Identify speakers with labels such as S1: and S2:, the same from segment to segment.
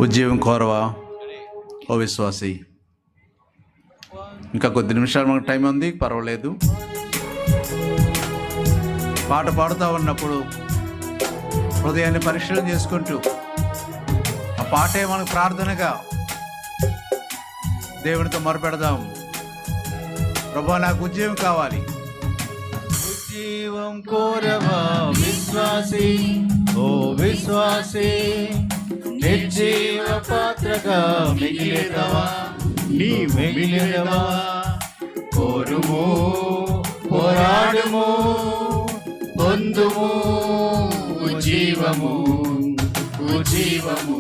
S1: ఉద్యోగం కోరవా ఓ విశ్వాసి? ఇంకా కొద్ది నిమిషాలు మనకు టైం ఉంది, పర్వాలేదు. పాట పాడుతూ ఉన్నప్పుడు హృదయాన్ని పరిశీలన చేసుకుంటూ ఆ పాటే మనకు ప్రార్థనగా దేవునితో మొరపెడదాం. ప్రభువా, నాకు ఉద్యోగం కావాలి.
S2: ఉద్యోగం కోరవా విశ్వాసి, ఓ విశ్వాసి, నిర్జీవ పాత్రగా మిగిలేదవా, నీ మిగిలేదవా. కోరుము, పోరాడుము, పొందుము ఉజ్జీవము, ఉజ్జీవము,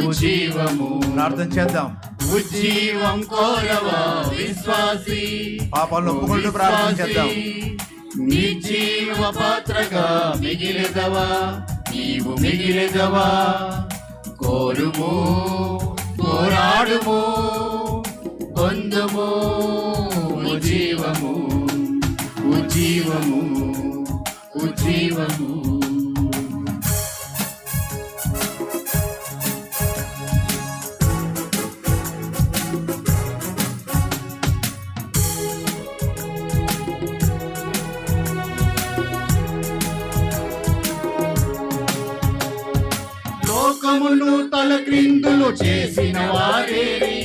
S2: ఉజ్జీవము.
S1: ప్రార్థన చేద్దాం.
S2: ఉజ్జీవం కోరవా విశ్వాసి,
S1: పాపాలను ఒప్పుకుంటూ ప్రార్థన చేద్దాం.
S2: నిర్జీవ పాత్రగా మిగిలేదవా, నీవు మిగిలేదవా. కోరుము, పోరాడుము, పొందుము ఉజ్జీవము, ఉజ్జీవము, ఉజ్జీవము. లోకమును తలక్రిందులు చేసిన వారేరి,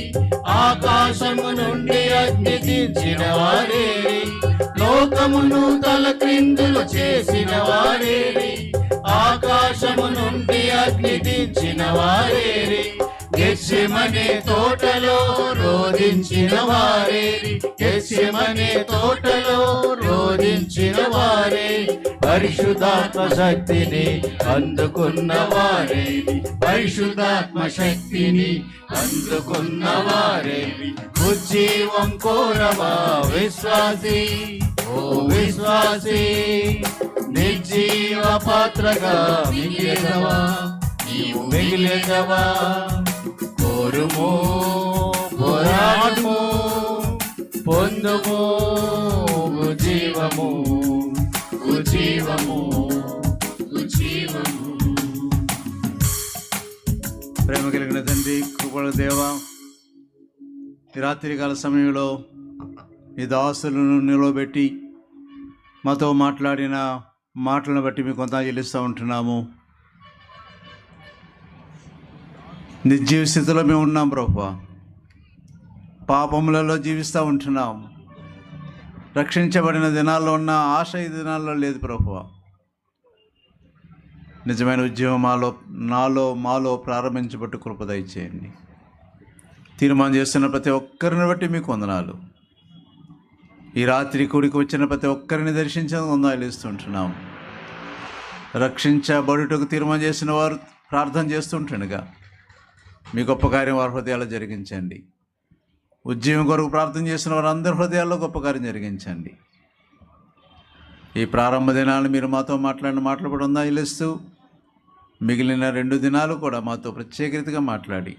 S2: ఆకాశము నుండి అగ్ని దించిన వారేరి. లోకమును తలక్రిందులు చేసిన వారేరి, ఆకాశము నుండి అగ్ని దించిన వారేరి. గెత్సెమనే తోటలో రోదించిన వారేరి, గెత్సెమనే తోటలో రోదించిన వారే. పరిశుద్ధాత్మ శక్తిని అందుకున్న వారేరి, పరిశుద్ధాత్మ శక్తిని అందుకున్న వారేరి. ఉజ్జీవం కోరవా విశ్వాసి, ఓ విశ్వాసి, నిర్జీవ పాత్రగా మిగిలేదవా, నీవు మిగిలేదవా. కోరుము, పోరాడుము, పొందుము ఉజ్జీవము, ఉజ్జీవము, ఉజ్జీవము.
S1: ప్రేమ కలిగిన తండ్రి, కృపల దేవా, ఈ రాత్రికాల సమయంలో ఈ దాసులను నిలవబెట్టి మాతో మాట్లాడిన మాటలను బట్టి మీకు కొంత చెల్లిస్తూ ఉంటున్నాము. నిర్జీవ స్థితిలో మేము ఉన్నాం ప్రభువా, పాపములలో జీవిస్తూ ఉంటున్నాం. రక్షించబడిన దినాల్లో ఉన్న ఆశ ఈ దినాల్లో లేదు ప్రభువా. నిజమైన ఉద్యోగం మాలో ప్రారంభించబట్టు కృప దయచేయండి. తీర్మానం చేస్తున్న ప్రతి ఒక్కరిని బట్టి మీకు వందనాలు. ఈ రాత్రి కూడికి వచ్చిన ప్రతి ఒక్కరిని దర్శించడం వందనాలు ఇస్తుంటున్నాం. రక్షించబడుటకు తీర్మానం చేసిన వారు ప్రార్థన చేస్తుంటుండగా మీ గొప్ప కార్యం వారి హృదయాల్లో జరిగించండి. ఉద్యోగం కొరకు ప్రార్థన చేసిన వారు అందరి హృదయాల్లో గొప్ప కార్యం జరిగించండి. ఈ ప్రారంభ దినాలు మీరు మాతో మాట్లాడిన మాటలు కూడా వందనాలిస్తూ మిగిలిన 2 దినాలు కూడా మాతో ప్రత్యేకతగా మాట్లాడి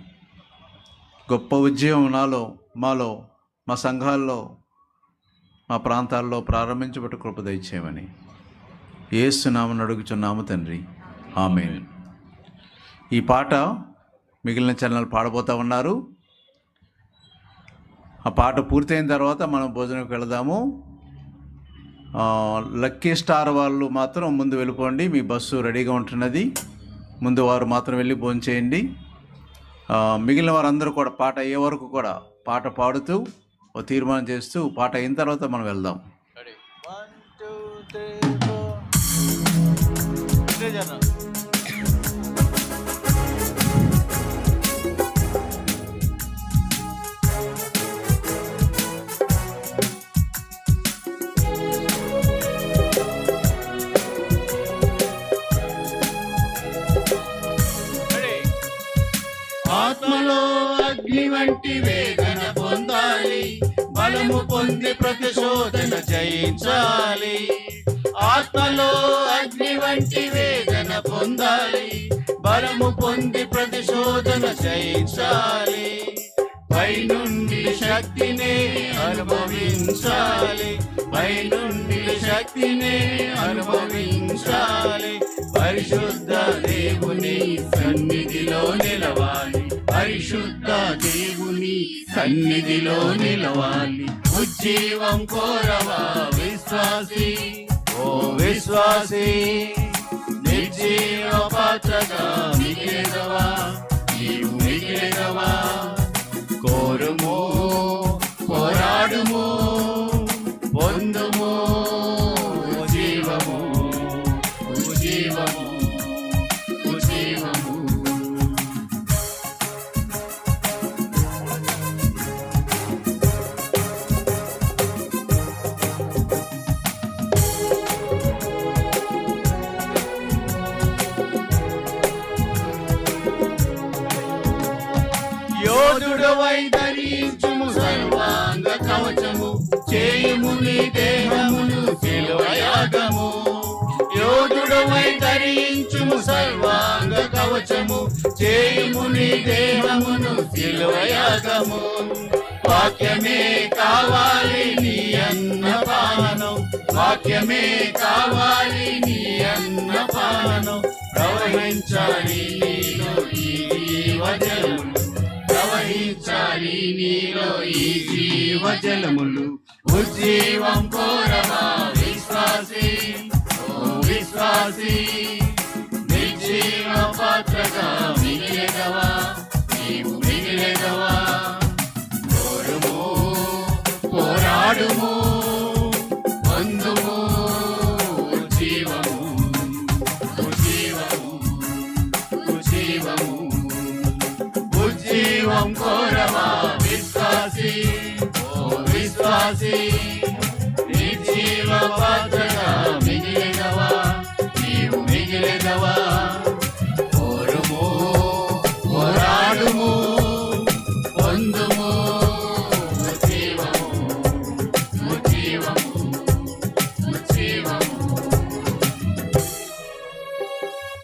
S1: గొప్ప ఉద్యోగం మాలో మా సంఘాల్లో మా ప్రాంతాల్లో ప్రారంభించబట్టు కృప దయచేయమని యేసు నామమున అడుగుచున్నాము తండ్రి, ఆమేన్. ఈ పాట మిగిలిన చరణాలు పాడబోతూ ఉన్నారు. ఆ పాట పూర్తయిన తర్వాత మనం భోజనంకి వెళదాము. లక్కీ స్టార్ వాళ్ళు మాత్రం ముందు వెళ్ళిపోండి, మీ బస్సు రెడీగా ఉంటున్నది. ముందు వారు మాత్రం వెళ్ళి భోజనం చేయండి. మిగిలిన వారందరూ కూడా పాట అయ్యే వరకు కూడా పాట పాడుతూ ఓ తీర్మానం చేస్తూ పాట అయిన తర్వాత మనం వెళ్దాం.
S2: 1 2 3 4 ఆత్మలో అగ్ని వంటి వేదన పొందాలి, బలము పొంది ప్రతిశోధన జయించాలి. ఆత్మలో అగ్ని వంటి వేదన పొందాలి, బలము పొంది ప్రతిశోధన జయించాలి. పైనుండి శక్తిని అనుభవించాలి, పైనుండి శక్తిని అనుభవించాలి. పరిశుద్ధ దేవుని సన్నిధిలో నిలవ సన్నిధిలో నిలవాలి. ఉజ్జీవం కోరవా విశ్వాసి, ఓ విశ్వాసి, నిర్జీవ పాత్రగా మిగిలేదవా, నీవు మిగిలేదవా. కోరుము, పోరాడుము, పొందుము జీవము, జీవము, జీవము. యోధుడవై ధరించుము సర్వాంగ కవచము, చేయుము నీ దేహమును శిలువయాగము. యోధుడవై ధరించుము సర్వాంగ కవచము, చేయుము నీ దేహమును శిలువయాగము. వాక్యమే కావాలి నీ అన్నపానం, వాక్యమే కావాలి నీ అన్నపానం. ప్రవహించాలి నీలో ఈ జీవజలములు, ప్రవహించాలి నీలో ఈ జీవజలములు. ఉజ్జీవం కోరవా విశ్వాసి, ఓ విశ్వాసి, నిర్జీవ పాత్రగా మిగిలేదవా, నీవు మిగిలేదవా. కోరుము, పోరాడుము, పొందుము జీవము, జీవము, జీవము. ఉజ్జీవం కోరవా విశ్వాసి, ఓ విశ్వాసి, నిర్జీవ పాత్రగా